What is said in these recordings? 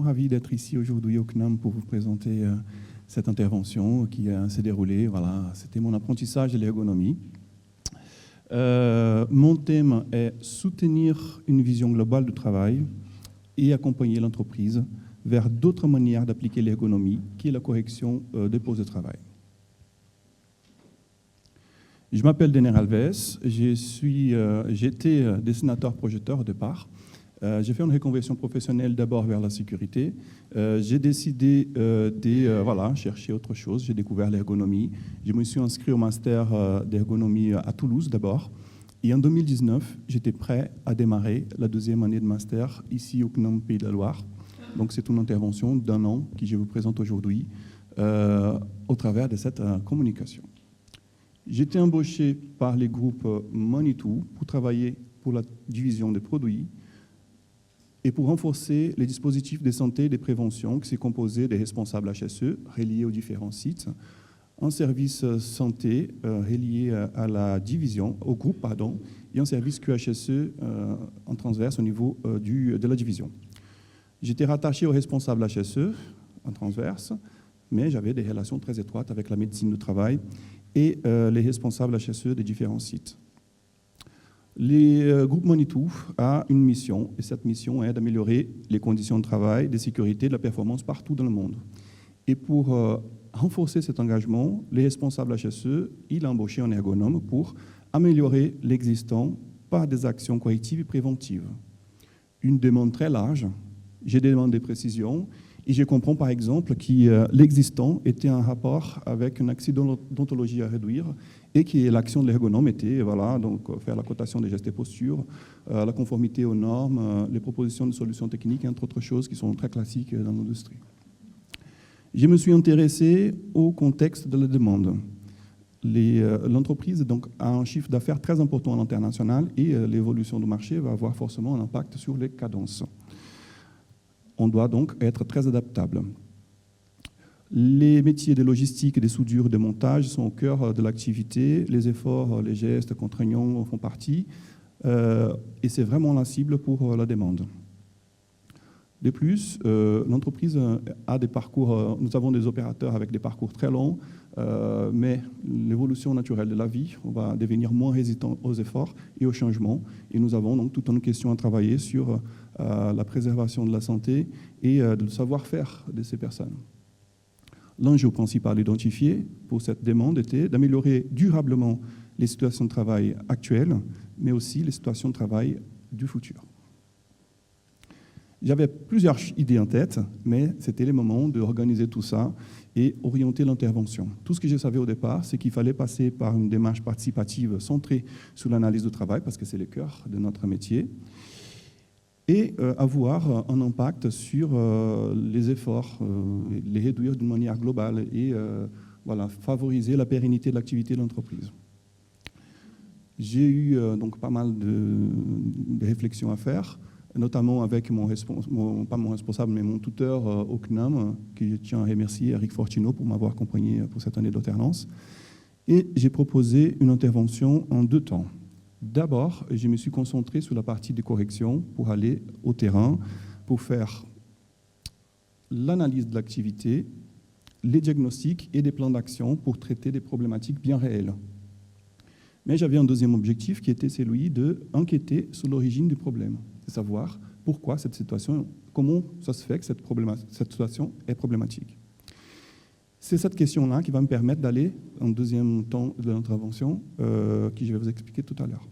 ravi d'être ici aujourd'hui au CNAM pour vous présenter cette intervention qui s'est déroulée. Voilà, c'était mon apprentissage de l'ergonomie. Mon thème est soutenir une vision globale du travail et accompagner l'entreprise vers d'autres manières d'appliquer l'ergonomie, qui est la correction des postes de travail. Je m'appelle Denner Alves, j'étais dessinateur-projeteur au départ. J'ai fait une reconversion professionnelle d'abord vers la sécurité. J'ai décidé de chercher autre chose. J'ai découvert l'ergonomie. Je me suis inscrit au master d'ergonomie à Toulouse d'abord. Et en 2019, j'étais prêt à démarrer la deuxième année de master ici au CNAM Pays de la Loire. Donc c'est une intervention d'1 an que je vous présente aujourd'hui au travers de cette communication. J'étais embauché par les groupes Monitou pour travailler pour la division des produits et pour renforcer les dispositifs de santé et de prévention qui s'est composé des responsables HSE reliés aux différents sites, un service santé relié à la division, au groupe, pardon, et un service QHSE en transverse au niveau de la division. J'étais rattaché au responsable HSE en transverse, mais j'avais des relations très étroites avec la médecine du travail et les responsables HSE des différents sites. Le groupe Monitou a une mission, et cette mission est d'améliorer les conditions de travail, de sécurité et de la performance partout dans le monde. Et pour renforcer cet engagement, les responsables HSE, il a embauché un ergonome pour améliorer l'existant par des actions correctives et préventives. Une demande très large, j'ai demandé des précisions, et je comprends par exemple que l'existant était en rapport avec un accident d'odontologie à réduire et que l'action de l'ergonome était donc faire la cotation des gestes et postures, la conformité aux normes, les propositions de solutions techniques, entre autres choses qui sont très classiques dans l'industrie. Je me suis intéressé au contexte de la demande. L'entreprise a un chiffre d'affaires très important à l'international et l'évolution du marché va avoir forcément un impact sur les cadences. On doit donc être très adaptable. Les métiers de logistique, des soudures, de montage sont au cœur de l'activité. Les efforts, les gestes contraignants en font partie. Et c'est vraiment la cible pour la demande. De plus, l'entreprise a des parcours, nous avons des opérateurs avec des parcours très longs, mais l'évolution naturelle de la vie, on va devenir moins résistant aux efforts et aux changements. Et nous avons donc toute une question à travailler sur la préservation de la santé et du savoir-faire de ces personnes. L'enjeu principal identifié pour cette demande était d'améliorer durablement les situations de travail actuelles, mais aussi les situations de travail du futur. J'avais plusieurs idées en tête, mais c'était le moment d'organiser tout ça et orienter l'intervention. Tout ce que je savais au départ, c'est qu'il fallait passer par une démarche participative centrée sur l'analyse du travail, parce que c'est le cœur de notre métier, et avoir un impact sur les efforts, les réduire d'une manière globale et favoriser la pérennité de l'activité de l'entreprise. J'ai eu donc pas mal de réflexions à faire, notamment avec pas mon responsable, mais mon tuteur au CNAM, que je tiens à remercier, Eric Fortino, pour m'avoir accompagné pour cette année d'alternance. Et j'ai proposé une intervention en 2 temps. D'abord, je me suis concentré sur la partie de correction pour aller au terrain, pour faire l'analyse de l'activité, les diagnostics et des plans d'action pour traiter des problématiques bien réelles. Mais j'avais un deuxième objectif qui était celui d'enquêter sur l'origine du problème, de savoir pourquoi cette situation, comment ça se fait que cette situation est problématique. C'est cette question-là qui va me permettre d'aller en deuxième temps de l'intervention, que je vais vous expliquer tout à l'heure.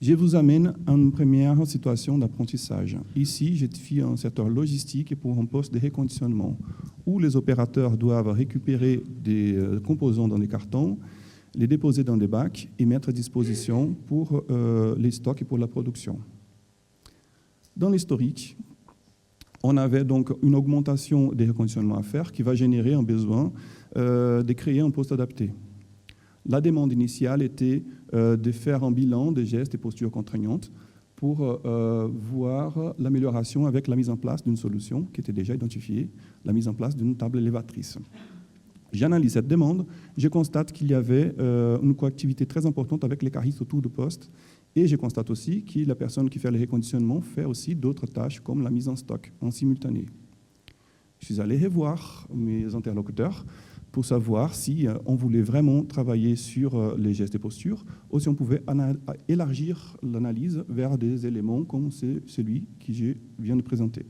Je vous amène à une première situation d'apprentissage. Ici, je suis un secteur logistique pour un poste de reconditionnement, où les opérateurs doivent récupérer des composants dans des cartons, les déposer dans des bacs et mettre à disposition pour les stocks et pour la production. Dans l'historique, on avait donc une augmentation des reconditionnements à faire qui va générer un besoin de créer un poste adapté. La demande initiale était de faire un bilan des gestes et postures contraignantes pour voir l'amélioration avec la mise en place d'une solution qui était déjà identifiée, la mise en place d'une table élévatrice. J'analyse cette demande, je constate qu'il y avait une coactivité très importante avec les caristes autour du poste Et je constate aussi que la personne qui fait le reconditionnement fait aussi d'autres tâches comme la mise en stock en simultané. Je suis allé revoir mes interlocuteurs pour savoir si on voulait vraiment travailler sur les gestes et postures ou si on pouvait élargir l'analyse vers des éléments comme celui que je viens de présenter.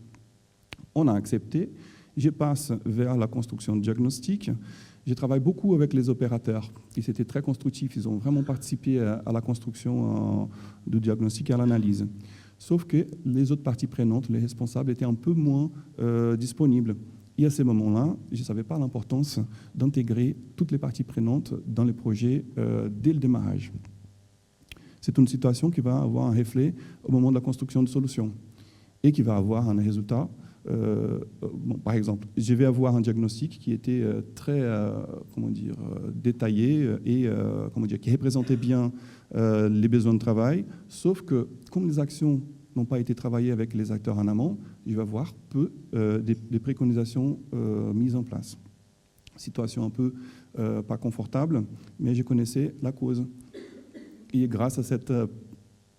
On a accepté. Je passe vers la construction diagnostique. Je travaille beaucoup avec les opérateurs. Ils étaient très constructifs. Ils ont vraiment participé à la construction du diagnostic et à l'analyse. Sauf que les autres parties prenantes, les responsables, étaient un peu moins disponibles. Et à ce moment-là, je ne savais pas l'importance d'intégrer toutes les parties prenantes dans les projets dès le démarrage. C'est une situation qui va avoir un reflet au moment de la construction de solutions et qui va avoir un résultat. Par exemple, je vais avoir un diagnostic qui était très détaillé et qui représentait bien les besoins de travail, sauf que comme les actions n'ont pas été travaillées avec les acteurs en amont, je vais avoir peu des préconisations mises en place. Situation un peu pas confortable, mais je connaissais la cause. Et grâce à cette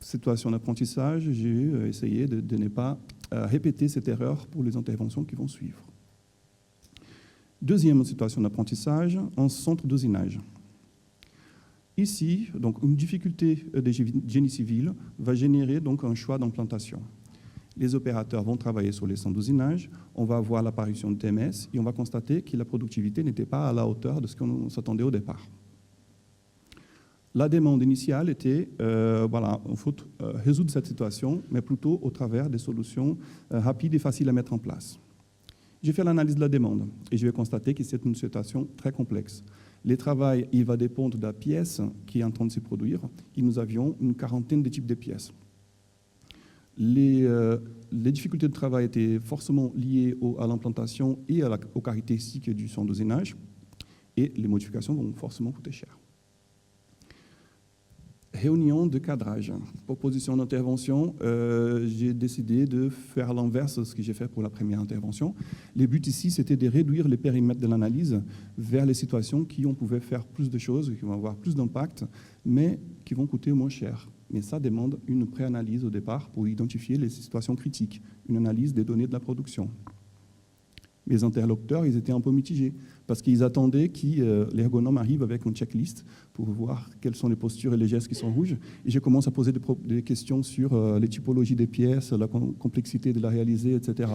situation d'apprentissage, j'ai essayé de ne pas répéter cette erreur pour les interventions qui vont suivre. Deuxième situation d'apprentissage, en centre d'usinage. Ici, donc, une difficulté des génie civil va générer donc, un choix d'implantation. Les opérateurs vont travailler sur les centres d'usinage, on va avoir l'apparition de TMS et on va constater que la productivité n'était pas à la hauteur de ce qu'on s'attendait au départ. La demande initiale était, il faut résoudre cette situation, mais plutôt au travers des solutions rapides et faciles à mettre en place. J'ai fait l'analyse de la demande et je vais constater que c'est une situation très complexe. Le travail, il va dépendre de la pièce qui est en train de se produire et nous avions une quarantaine de types de pièces. Les difficultés de travail étaient forcément liées à l'implantation et aux caractéristiques du centre d'usinage et les modifications vont forcément coûter cher. Réunion de cadrage. Proposition d'intervention, j'ai décidé de faire l'inverse de ce que j'ai fait pour la première intervention. Le but ici, c'était de réduire les périmètres de l'analyse vers les situations qui on pouvait faire plus de choses, qui vont avoir plus d'impact, mais qui vont coûter moins cher. Mais ça demande une préanalyse au départ pour identifier les situations critiques, une analyse des données de la production. Mes interlocuteurs, ils étaient un peu mitigés parce qu'ils attendaient que l'ergonome arrive avec une checklist pour voir quelles sont les postures et les gestes qui sont rouges. Et je commence à poser des questions sur les typologies des pièces, la complexité de la réaliser, etc.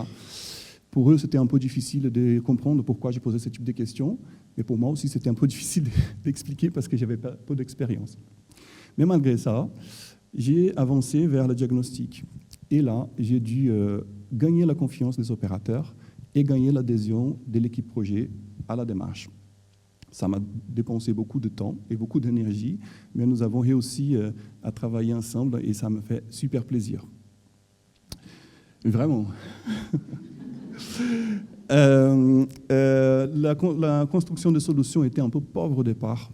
Pour eux, c'était un peu difficile de comprendre pourquoi j'ai posé ce type de questions. Mais pour moi aussi, c'était un peu difficile d'expliquer parce que j'avais pas peu d'expérience. Mais malgré ça, j'ai avancé vers le diagnostic. Et là, j'ai dû gagner la confiance des opérateurs et gagner l'adhésion de l'équipe projet à la démarche. Ça m'a dépensé beaucoup de temps et beaucoup d'énergie, mais nous avons réussi à travailler ensemble et ça me fait super plaisir. Vraiment. La construction de solutions était un peu pauvre au départ.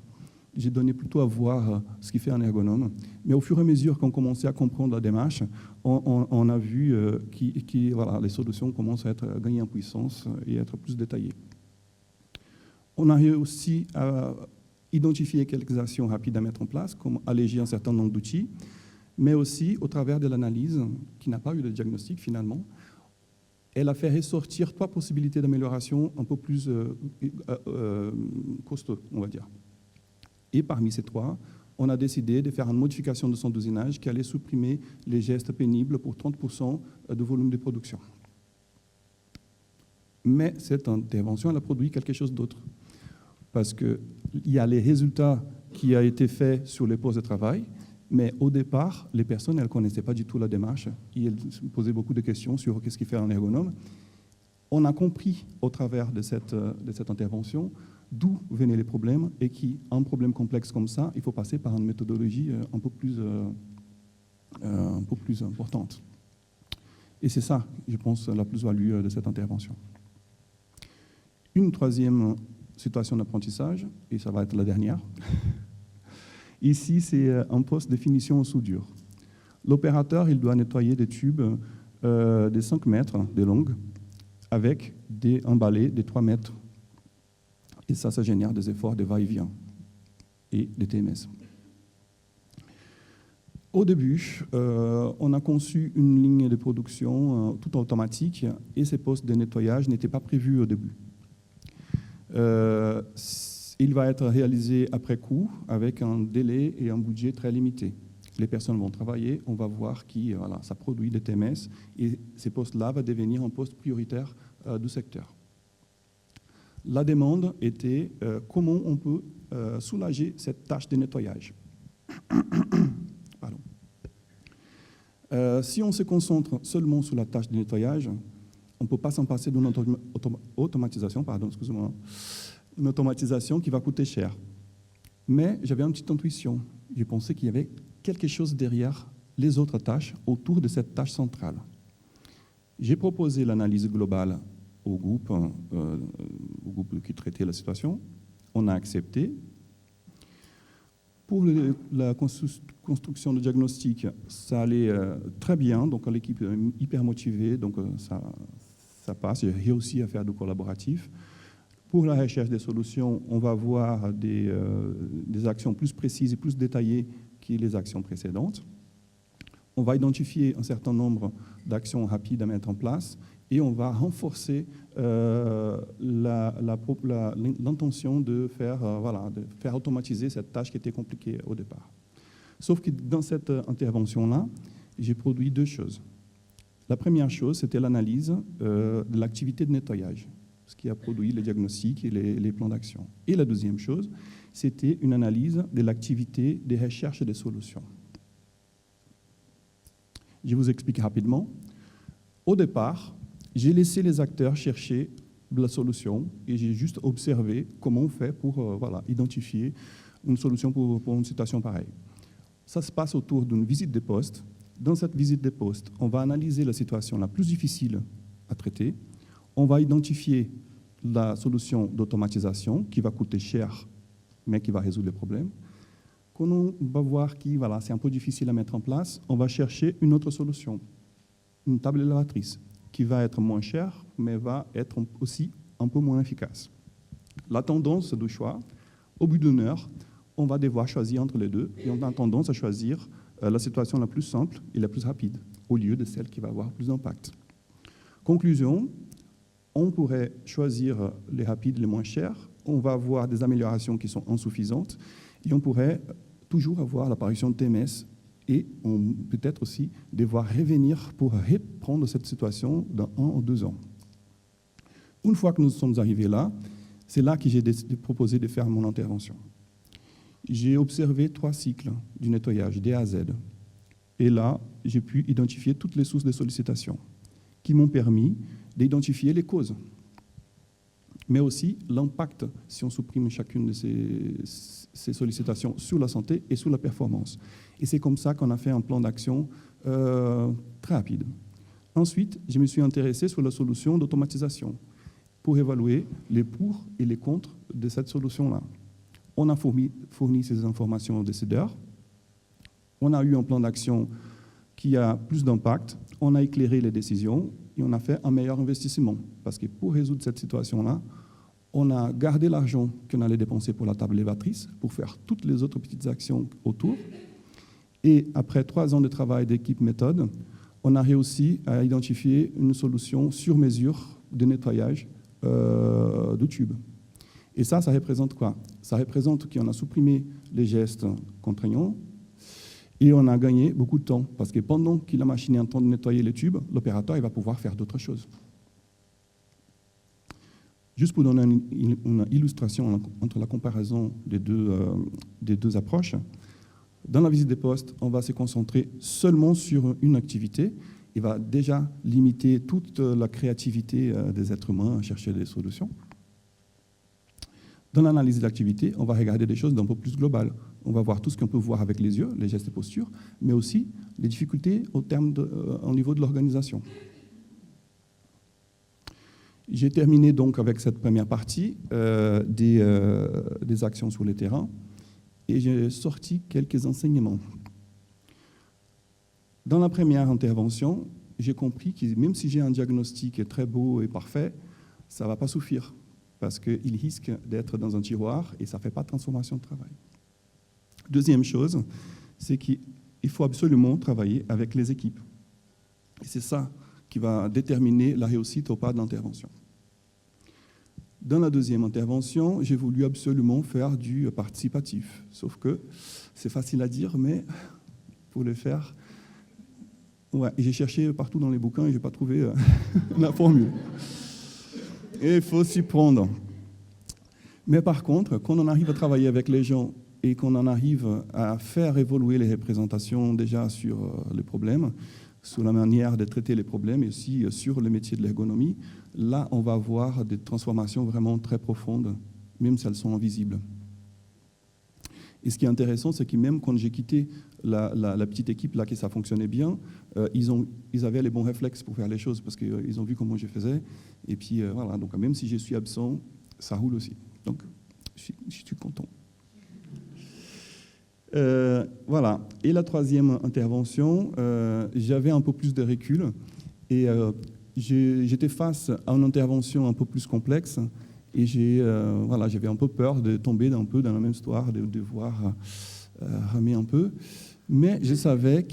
J'ai donné plutôt à voir ce qu'il fait un ergonome. Mais au fur et à mesure qu'on commençait à comprendre la démarche, on a vu que les solutions commencent à gagner en puissance et à être plus détaillées. On a réussi à identifier quelques actions rapides à mettre en place, comme alléger un certain nombre d'outils, mais aussi au travers de l'analyse, qui n'a pas eu de diagnostic finalement, elle a fait ressortir 3 possibilités d'amélioration un peu plus costauds, on va dire. Et parmi ces 3, on a décidé de faire une modification de son usinage qui allait supprimer les gestes pénibles pour 30% de volume de production. Mais cette intervention, elle a produit quelque chose d'autre. Parce qu'il y a les résultats qui ont été faits sur les postes de travail, mais au départ, les personnes, elles ne connaissaient pas du tout la démarche. Et elles se posaient beaucoup de questions sur qu'est-ce qu'il fait un ergonome. On a compris au travers de cette intervention d'où venaient les problèmes et qu'un problème complexe comme ça, il faut passer par une méthodologie un peu plus importante. Et c'est ça, je pense, la plus-value de cette intervention. Une troisième situation d'apprentissage, et ça va être la dernière. Ici, c'est un poste de finition en soudure. L'opérateur, il doit nettoyer des tubes de 5 mètres de longue avec des emballés de 3 mètres. Et ça génère des efforts de va-et-vient et des TMS. Au début, on a conçu une ligne de production tout automatique et ces postes de nettoyage n'étaient pas prévus au début. Il va être réalisé après coup avec un délai et un budget très limité. Les personnes vont travailler, on va voir qui ça produit des TMS et ces postes-là vont devenir un poste prioritaire du secteur. La demande était comment on peut soulager cette tâche de nettoyage. Pardon. Si on se concentre seulement sur la tâche de nettoyage, on ne peut pas s'en passer d'une automatisation, une automatisation qui va coûter cher. Mais j'avais une petite intuition. J'ai pensé qu'il y avait quelque chose derrière les autres tâches autour de cette tâche centrale. J'ai proposé l'analyse globale au groupe qui traitait la situation. On a accepté. Pour la construction de diagnostic, ça allait très bien, donc l'équipe est hyper motivée, donc ça passe. J'ai réussi à faire du collaboratif. Pour la recherche des solutions, on va voir des actions plus précises et plus détaillées que les actions précédentes. On va identifier un certain nombre d'actions rapides à mettre en place et on va renforcer l'intention de faire automatiser cette tâche qui était compliquée au départ. Sauf que dans cette intervention-là, j'ai produit deux choses. La première chose, c'était l'analyse de l'activité de nettoyage, ce qui a produit les diagnostics et les plans d'action. Et la deuxième chose, c'était une analyse de l'activité des recherches et des solutions. Je vous explique rapidement. Au départ, j'ai laissé les acteurs chercher la solution et j'ai juste observé comment on fait pour identifier une solution pour une situation pareille. Ça se passe autour d'une visite des postes. Dans cette visite des postes, on va analyser la situation la plus difficile à traiter. On va identifier la solution d'automatisation qui va coûter cher, mais qui va résoudre les problèmes. Quand on va voir que c'est un peu difficile à mettre en place, on va chercher une autre solution, une table élévatrice, qui va être moins chère, mais va être aussi un peu moins efficace. La tendance du choix, au bout d'une heure, on va devoir choisir entre les deux, et on a tendance à choisir la situation la plus simple et la plus rapide, au lieu de celle qui va avoir plus d'impact. Conclusion, on pourrait choisir les rapides, les moins chers, on va avoir des améliorations qui sont insuffisantes, et on pourrait toujours avoir l'apparition de TMS, et on peut-être aussi devoir revenir pour reprendre cette situation dans 1 ou 2 ans. Une fois que nous sommes arrivés là, c'est là que j'ai proposé de faire mon intervention. J'ai observé 3 cycles du nettoyage, D à Z. Et là, j'ai pu identifier toutes les sources de sollicitation qui m'ont permis d'identifier les causes, mais aussi l'impact si on supprime chacune de ces sollicitations sur la santé et sur la performance. Et c'est comme ça qu'on a fait un plan d'action très rapide. Ensuite, je me suis intéressé sur la solution d'automatisation pour évaluer les pour et les contre de cette solution-là. On a fourni ces informations aux décideurs. On a eu un plan d'action qui a plus d'impact. On a éclairé les décisions et on a fait un meilleur investissement. Parce que pour résoudre cette situation-là, on a gardé l'argent qu'on allait dépenser pour la table élévatrice pour faire toutes les autres petites actions autour. Et après 3 ans de travail d'équipe méthode, on a réussi à identifier une solution sur mesure de nettoyage de tubes. Et ça représente quoi? Ça représente qu'on a supprimé les gestes contraignants et on a gagné beaucoup de temps. Parce que pendant que la machine est en train de nettoyer les tubes, l'opérateur va pouvoir faire d'autres choses. Juste pour donner une illustration entre la comparaison des deux approches, dans la visite des postes, on va se concentrer seulement sur une activité et va déjà limiter toute la créativité des êtres humains à chercher des solutions. Dans l'analyse de l'activité, on va regarder des choses d'un peu plus globales. On va voir tout ce qu'on peut voir avec les yeux, les gestes et postures, mais aussi les difficultés au niveau de l'organisation. J'ai terminé donc avec cette première partie des actions sur le terrain et j'ai sorti quelques enseignements. Dans la première intervention, j'ai compris que même si j'ai un diagnostic très beau et parfait, ça ne va pas suffire parce qu'il risque d'être dans un tiroir et ça ne fait pas de transformation de travail. Deuxième chose, c'est qu'il il faut absolument travailler avec les équipes. Et c'est ça qui va déterminer la réussite ou pas de l'intervention. Dans la deuxième intervention, j'ai voulu absolument faire du participatif. Sauf que c'est facile à dire, mais pour le faire, ouais, j'ai cherché partout dans les bouquins et je n'ai pas trouvé la formule. Et il faut s'y prendre. Mais par contre, quand on arrive à travailler avec les gens et qu'on en arrive à faire évoluer les représentations déjà sur les problèmes, sur la manière de traiter les problèmes et aussi sur le métier de l'ergonomie, là, on va avoir des transformations vraiment très profondes, même si elles sont invisibles. Et ce qui est intéressant, c'est que même quand j'ai quitté la petite équipe, là, que ça fonctionnait bien, ils avaient les bons réflexes pour faire les choses parce qu'ils ont vu comment je faisais. Et puis, voilà, donc même si je suis absent, ça roule aussi. Donc, je suis content. Voilà. Et la troisième intervention, j'avais un peu plus de recul et j'étais face à une intervention un peu plus complexe et j'avais un peu peur de tomber un peu dans la même histoire, de devoir ramer un peu. Mais je savais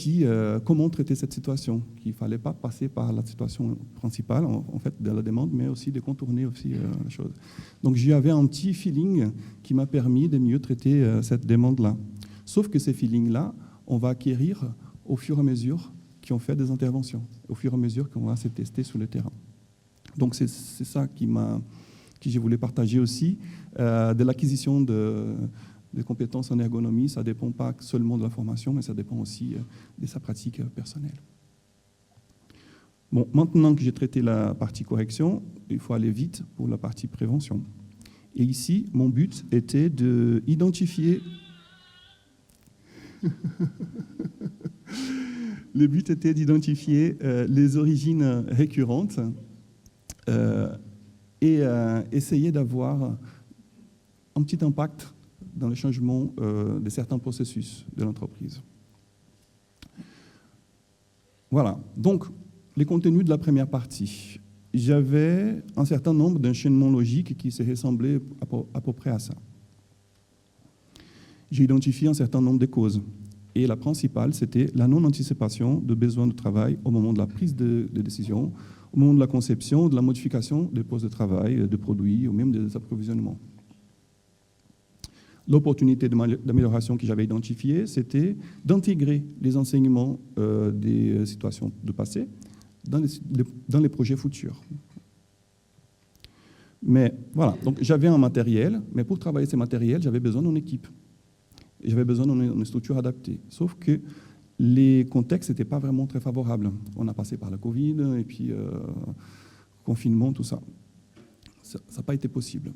comment traiter cette situation, qu'il ne fallait pas passer par la situation principale en fait, de la demande, mais aussi de contourner aussi la chose. Donc j'avais un petit feeling qui m'a permis de mieux traiter cette demande-là. Sauf que ces feelings-là, on va acquérir au fur et à mesure qu'on fait des interventions, au fur et à mesure qu'on va se tester sur le terrain. Donc c'est ça que je voulais partager aussi. De l'acquisition de compétences en ergonomie, ça ne dépend pas seulement de la formation, mais ça dépend aussi de sa pratique personnelle. Bon, maintenant que j'ai traité la partie correction, il faut aller vite pour la partie prévention. Et ici, mon but était d'identifier... Le but était d'identifier les origines récurrentes et essayer d'avoir un petit impact dans le changement de certains processus de l'entreprise. Voilà, donc les contenus de la première partie. J'avais un certain nombre d'enchaînements logiques qui se ressemblaient à peu près à ça. J'ai identifié un certain nombre de causes. Et la principale, c'était la non-anticipation de besoins de travail au moment de la prise de décision, au moment de la conception, de la modification des postes de travail, de produits ou même des approvisionnements. L'opportunité d'amélioration que j'avais identifiée, c'était d'intégrer les enseignements des situations de passé dans les projets futurs. Mais voilà, donc j'avais un matériel, mais pour travailler ces matériels, j'avais besoin d'une équipe. J'avais besoin d'une structure adaptée. Sauf que les contextes n'étaient pas vraiment très favorables. On a passé par la Covid, et puis confinement, tout ça. Ça n'a pas été possible.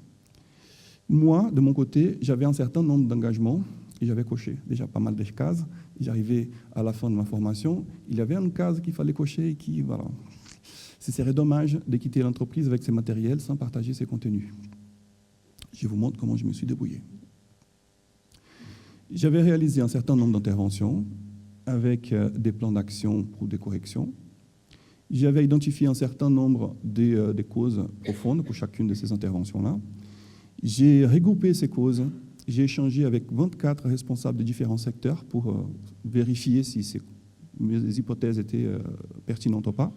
Moi, de mon côté, j'avais un certain nombre d'engagements et j'avais coché déjà pas mal de cases. J'arrivais à la fin de ma formation, il y avait une case qu'il fallait cocher et qui, voilà. Ce serait dommage de quitter l'entreprise avec ses matériels sans partager ses contenus. Je vous montre comment je me suis débrouillé. J'avais réalisé un certain nombre d'interventions avec des plans d'action pour des corrections. J'avais identifié un certain nombre des causes profondes pour chacune de ces interventions-là. J'ai regroupé ces causes, j'ai échangé avec 24 responsables de différents secteurs pour vérifier si mes hypothèses étaient pertinentes ou pas.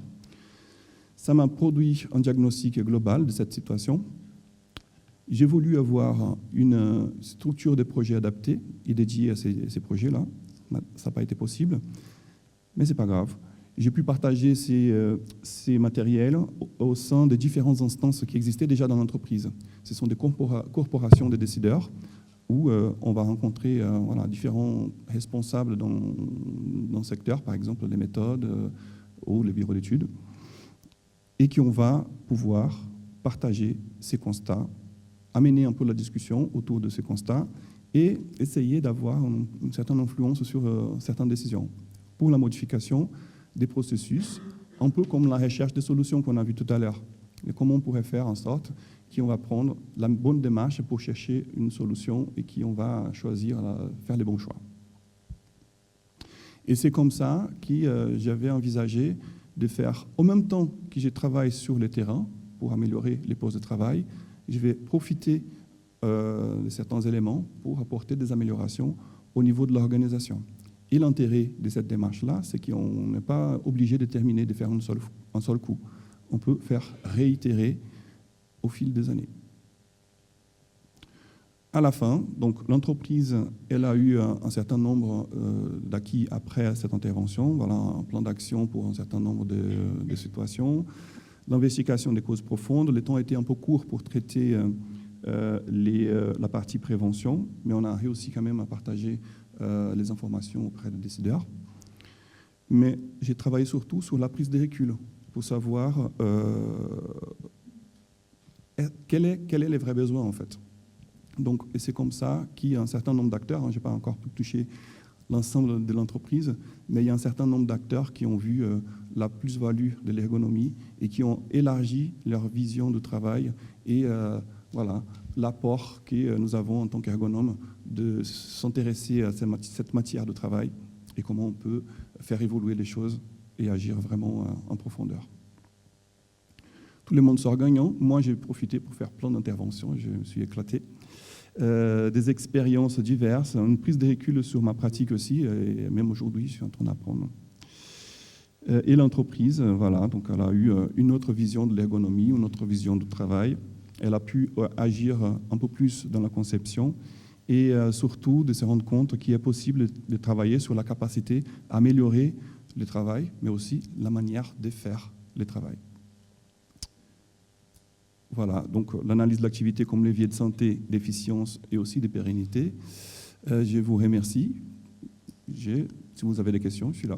Ça m'a produit un diagnostic global de cette situation. J'ai voulu avoir une structure de projet adaptée et dédiée à ces projets-là. Ça n'a pas été possible, mais ce n'est pas grave. J'ai pu partager ces matériels au sein de différentes instances qui existaient déjà dans l'entreprise. Ce sont des corporations de décideurs où on va rencontrer différents responsables dans le secteur, par exemple les méthodes ou les bureaux d'études, et qu'on va pouvoir partager ces constats, amener un peu la discussion autour de ces constats et essayer d'avoir une certaine influence sur certaines décisions pour la modification des processus, un peu comme la recherche des solutions qu'on a vu tout à l'heure. Et comment on pourrait faire en sorte qu'on va prendre la bonne démarche pour chercher une solution et qu'on va choisir, faire les bons choix. Et c'est comme ça que j'avais envisagé de faire, en même temps que je travaille sur le terrain pour améliorer les postes de travail, je vais profiter de certains éléments pour apporter des améliorations au niveau de l'organisation. Et l'intérêt de cette démarche-là, c'est qu'on n'est pas obligé de terminer, de faire un seul coup. On peut faire réitérer au fil des années. À la fin, donc l'entreprise, elle a eu un certain nombre d'acquis après cette intervention. Voilà un plan d'action pour un certain nombre de situations. L'investigation des causes profondes. Le temps a été un peu court pour traiter la partie prévention, mais on a réussi quand même à partager les informations auprès des décideurs. Mais j'ai travaillé surtout sur la prise de recul pour savoir quel est les vrais besoins en fait. Donc, et c'est comme ça qu'il y a un certain nombre d'acteurs, je n'ai pas encore pu toucher l'ensemble de l'entreprise, mais il y a un certain nombre d'acteurs qui ont vu la plus-value de l'ergonomie et qui ont élargi leur vision de travail et voilà, l'apport que nous avons en tant qu'ergonomes de s'intéresser à cette matière de travail et comment on peut faire évoluer les choses et agir vraiment en profondeur. Tout le monde sort gagnant. Moi, j'ai profité pour faire plein d'interventions, je me suis éclaté. Des expériences diverses, une prise de recul sur ma pratique aussi, et même aujourd'hui, je suis en train d'apprendre. Et l'entreprise, voilà, donc elle a eu une autre vision de l'ergonomie, une autre vision du travail. Elle a pu agir un peu plus dans la conception et surtout de se rendre compte qu'il est possible de travailler sur la capacité à améliorer le travail, mais aussi la manière de faire le travail. Voilà, donc l'analyse de l'activité comme levier de santé, d'efficience et aussi de pérennité. Je vous remercie. Si vous avez des questions, je suis là.